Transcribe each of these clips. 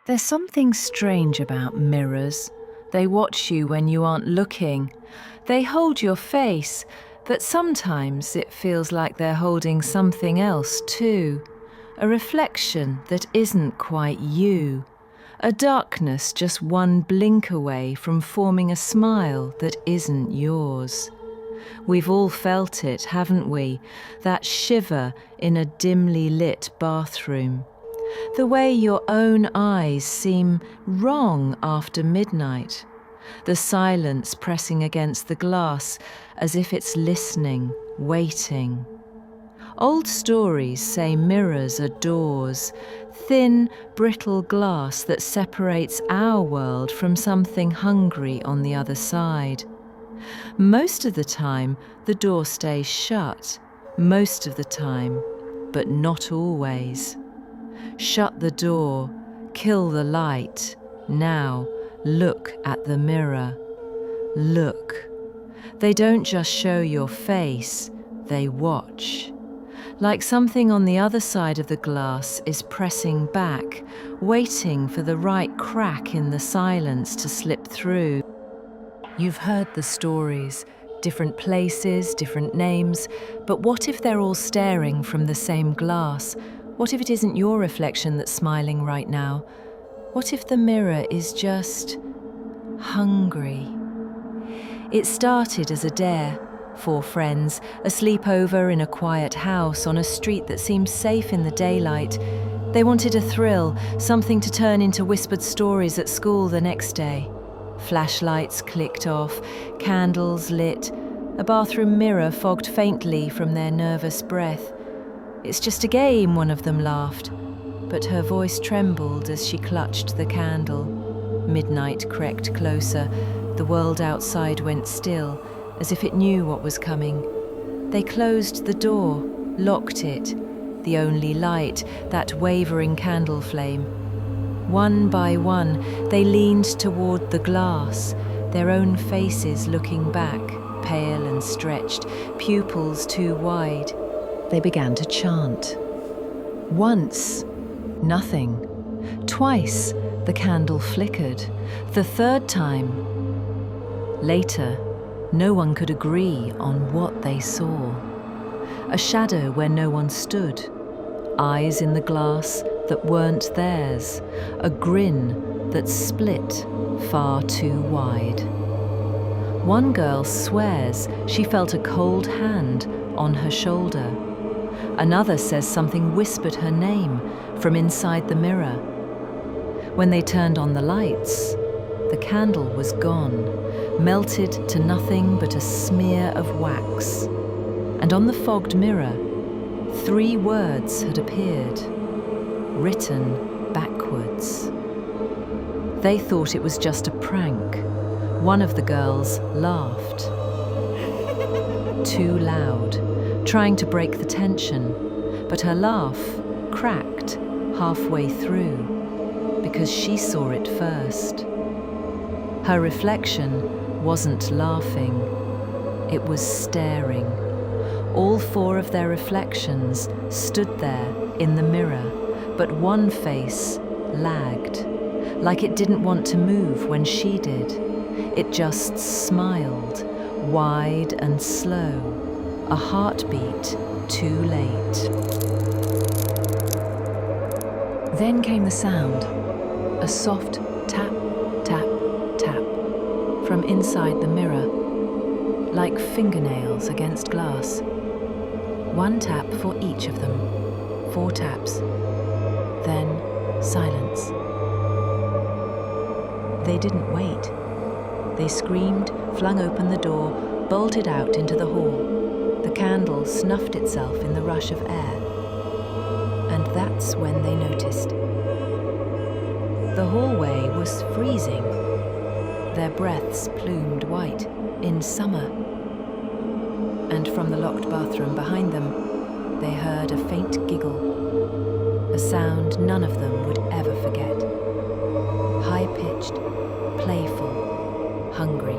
There's something strange about mirrors. They watch you when you aren't looking. They hold your face, but sometimes it feels like they're holding something else too. A reflection that isn't quite you. A darkness just one blink away from forming a smile that isn't yours. We've all felt it, haven't we? That shiver in a dimly lit bathroom. The way your own eyes seem wrong after midnight. The silence pressing against the glass as if it's listening, waiting. Old stories say mirrors are doors, thin, brittle glass that separates our world from something hungry on the other side. Most of the time, the door stays shut. Most of the time, but not always. Shut the door, kill the light. Now, look at the mirror. Look. They don't just show your face, they watch. Like something on the other side of the glass is pressing back, waiting for the right crack in the silence to slip through. You've heard the stories, different places, different names, but what if they're all staring from the same glass? What if it isn't your reflection that's smiling right now? What if the mirror is just hungry? It started as a dare. 4 friends, a sleepover in a quiet house on a street that seemed safe in the daylight. They wanted a thrill, something to turn into whispered stories at school the next day. Flashlights clicked off, candles lit, a bathroom mirror fogged faintly from their nervous breath. "It's just a game," one of them laughed, but her voice trembled as she clutched the candle. Midnight crept closer. The world outside went still, as if it knew what was coming. They closed the door, locked it, the only light, that wavering candle flame. One by one, they leaned toward the glass, their own faces looking back, pale and stretched, pupils too wide. They began to chant. Once, nothing. Twice, the candle flickered. The third time. Later, no one could agree on what they saw. A shadow where no one stood. Eyes in the glass that weren't theirs. A grin that split far too wide. One girl swears she felt a cold hand on her shoulder. Another says something whispered her name from inside the mirror. When they turned on the lights, the candle was gone, melted to nothing but a smear of wax. And on the fogged mirror, 3 words had appeared, written backwards. They thought it was just a prank. One of the girls laughed. Too loud, trying to break the tension, but her laugh cracked halfway through, because she saw it first. Her reflection wasn't laughing, it was staring. All 4 of their reflections stood there in the mirror, but one face lagged, like it didn't want to move when she did. It just smiled, wide and slow, a heartbeat too late. Then came the sound, a soft tap, tap, tap, from inside the mirror, like fingernails against glass. 1 tap for each of them, 4 taps, then silence. They didn't wait. They screamed, flung open the door, bolted out into the hall. The candle snuffed itself in the rush of air. And that's when they noticed. The hallway was freezing. Their breaths plumed white in summer. And from the locked bathroom behind them, they heard a faint giggle, a sound none of them would ever forget. High-pitched, playful, hungry.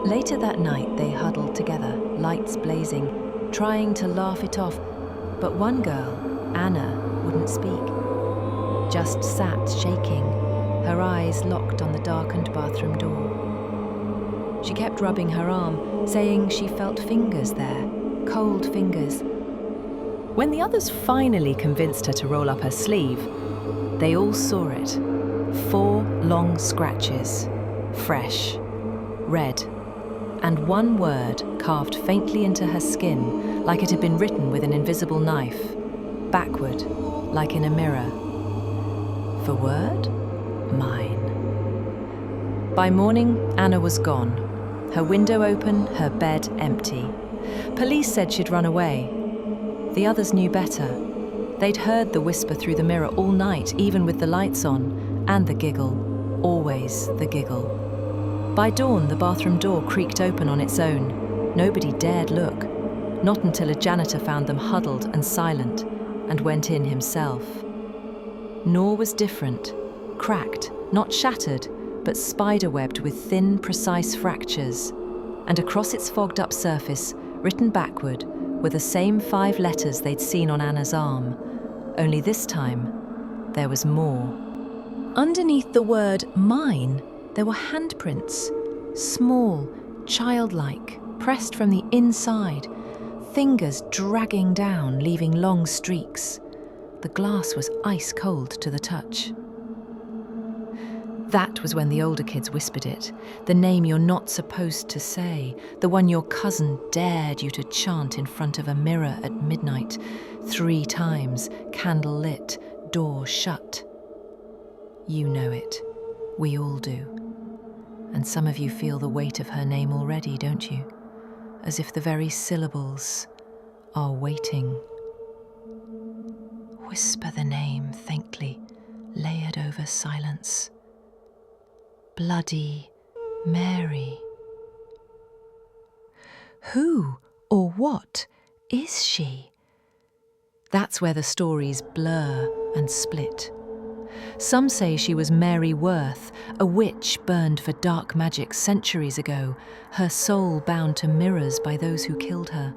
Later that night, they huddled together, lights blazing, trying to laugh it off, but one girl, Anna, wouldn't speak. just sat shaking, her eyes locked on the darkened bathroom door. She kept rubbing her arm, saying she felt fingers there, cold fingers. When the others finally convinced her to roll up her sleeve, they all saw it. 4 long scratches, fresh, red, and one word carved faintly into her skin like it had been written with an invisible knife, backward, like in a mirror. The word? Mine. By morning, Anna was gone. Her window open, her bed empty. Police said she'd run away. The others knew better. They'd heard the whisper through the mirror all night, even with the lights on, and the giggle, always the giggle. By dawn, the bathroom door creaked open on its own. Nobody dared look, not until a janitor found them huddled and silent, and went in himself. Nor was different, cracked, not shattered, but spiderwebbed with thin, precise fractures, and across its fogged-up surface, written backward, were the same 5 letters they'd seen on Anna's arm, only this time there was more. Underneath the word mine, there were handprints, small, childlike, pressed from the inside, fingers dragging down, leaving long streaks. The glass was ice cold to the touch. That was when the older kids whispered it, the name you're not supposed to say, the one your cousin dared you to chant in front of a mirror at midnight, 3 times, candle lit, door shut. You know it. We all do. And some of you feel the weight of her name already, don't you? As if the very syllables are waiting. Whisper the name faintly, layered over silence. Bloody Mary. Who or what is she? That's where the stories blur and split. Some say she was Mary Worth, a witch burned for dark magic centuries ago, her soul bound to mirrors by those who killed her.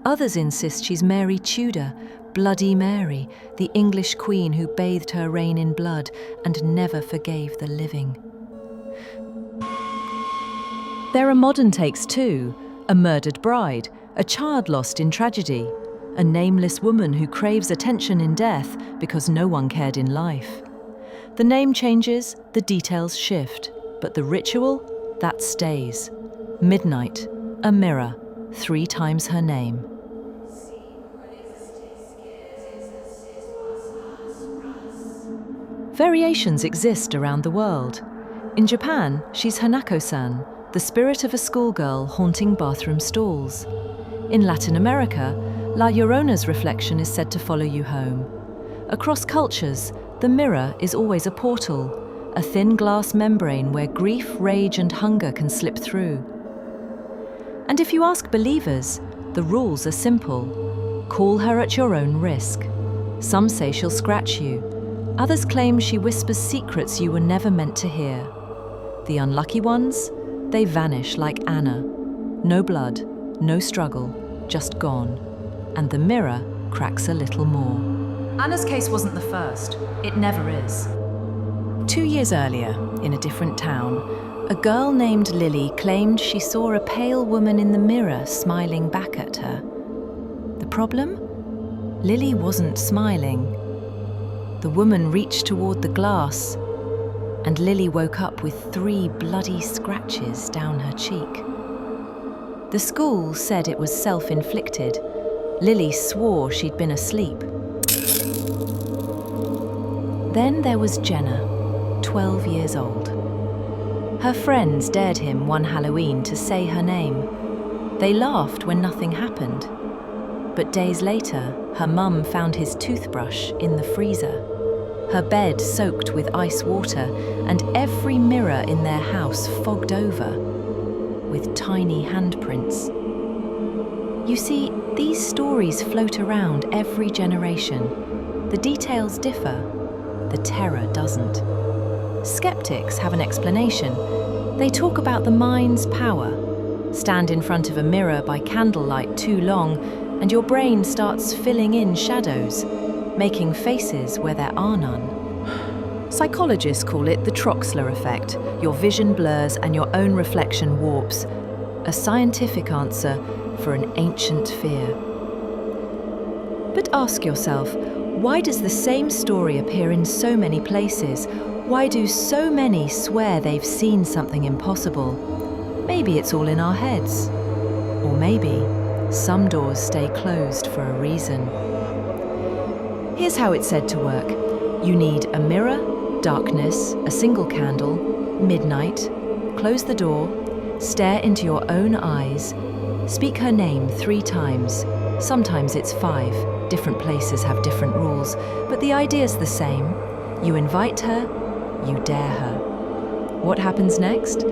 Others insist she's Mary Tudor, Bloody Mary, the English queen who bathed her reign in blood and never forgave the living. There are modern takes too, a murdered bride, a child lost in tragedy, a nameless woman who craves attention in death because no one cared in life. The name changes, the details shift, but the ritual, that stays. Midnight, a mirror, 3 times her name. Variations exist around the world. In Japan, she's Hanako-san, the spirit of a schoolgirl haunting bathroom stalls. In Latin America, La Llorona's reflection is said to follow you home. Across cultures, the mirror is always a portal, a thin glass membrane where grief, rage, and hunger can slip through. And if you ask believers, the rules are simple. Call her at your own risk. Some say she'll scratch you. Others claim she whispers secrets you were never meant to hear. The unlucky ones, they vanish like Anna. No blood, no struggle, just gone. And the mirror cracks a little more. Anna's case wasn't the first. It never is. 2 years earlier, in a different town, a girl named Lily claimed she saw a pale woman in the mirror smiling back at her. The problem? Lily wasn't smiling. The woman reached toward the glass, and Lily woke up with 3 bloody scratches down her cheek. The school said it was self-inflicted. Lily swore she'd been asleep. Then there was Jenna, 12 years old. Her friends dared him one Halloween to say her name. They laughed when nothing happened. But days later, her mum found his toothbrush in the freezer. Her bed soaked with ice water, and every mirror in their house fogged over with tiny handprints. You see, these stories float around every generation. The details differ. The terror doesn't. Skeptics have an explanation. They talk about the mind's power. Stand in front of a mirror by candlelight too long, and your brain starts filling in shadows, making faces where there are none. Psychologists call it the Troxler effect. Your vision blurs and your own reflection warps. A scientific answer for an ancient fear. But ask yourself, why does the same story appear in so many places? Why do so many swear they've seen something impossible? Maybe it's all in our heads. Or maybe some doors stay closed for a reason. Here's how it's said to work. You need a mirror, darkness, a single candle, midnight, close the door, stare into your own eyes, speak her name 3 times. Sometimes it's 5. Different places have different rules, but the idea's the same. You invite her, you dare her. What happens next?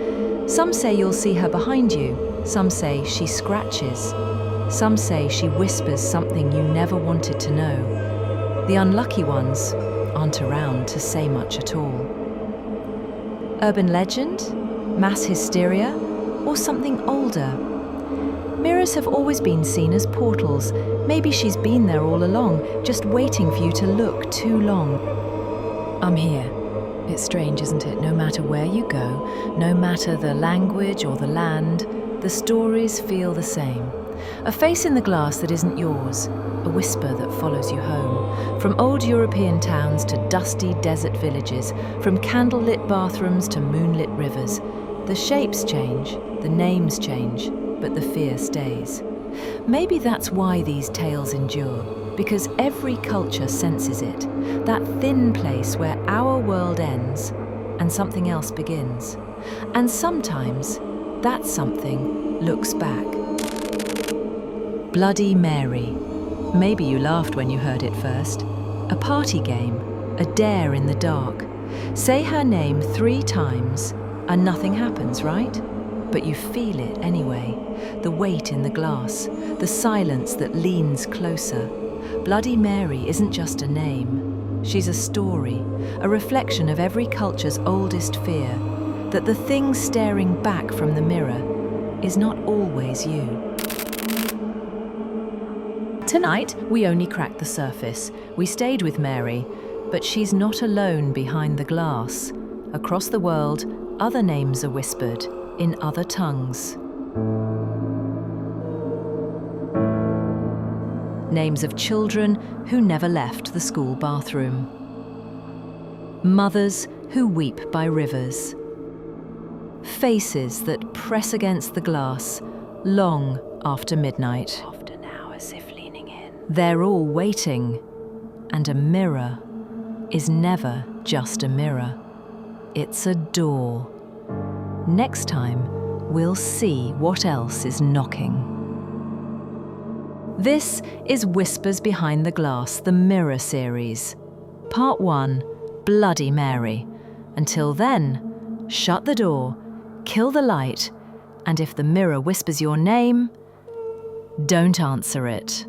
Some say you'll see her behind you. Some say she scratches. Some say she whispers something you never wanted to know. The unlucky ones aren't around to say much at all. Urban legend? Mass hysteria? Or something older? Mirrors have always been seen as portals. Maybe she's been there all along, just waiting for you to look too long. I'm here. It's strange, isn't it? No matter where you go, no matter the language or the land, the stories feel the same. A face in the glass that isn't yours, a whisper that follows you home. From old European towns to dusty desert villages, from candlelit bathrooms to moonlit rivers. The shapes change, the names change, but the fear stays. Maybe that's why these tales endure, because every culture senses it, that thin place where our world ends and something else begins. And sometimes that something looks back. Bloody Mary. Maybe you laughed when you heard it first. A party game, a dare in the dark. Say her name 3 times and nothing happens, right? But you feel it anyway. The weight in the glass, the silence that leans closer. Bloody Mary isn't just a name. She's a story, a reflection of every culture's oldest fear, that the thing staring back from the mirror is not always you. Tonight, we only cracked the surface. We stayed with Mary, but she's not alone behind the glass. Across the world, other names are whispered in other tongues. Names of children who never left the school bathroom. Mothers who weep by rivers. Faces that press against the glass long after midnight. Often now as if leaning in. They're all waiting, and a mirror is never just a mirror. It's a door. Next time, we'll see what else is knocking. This is Whispers Behind the Glass, the Mirror series. Part 1, Bloody Mary. Until then, shut the door, kill the light, and if the mirror whispers your name, don't answer it.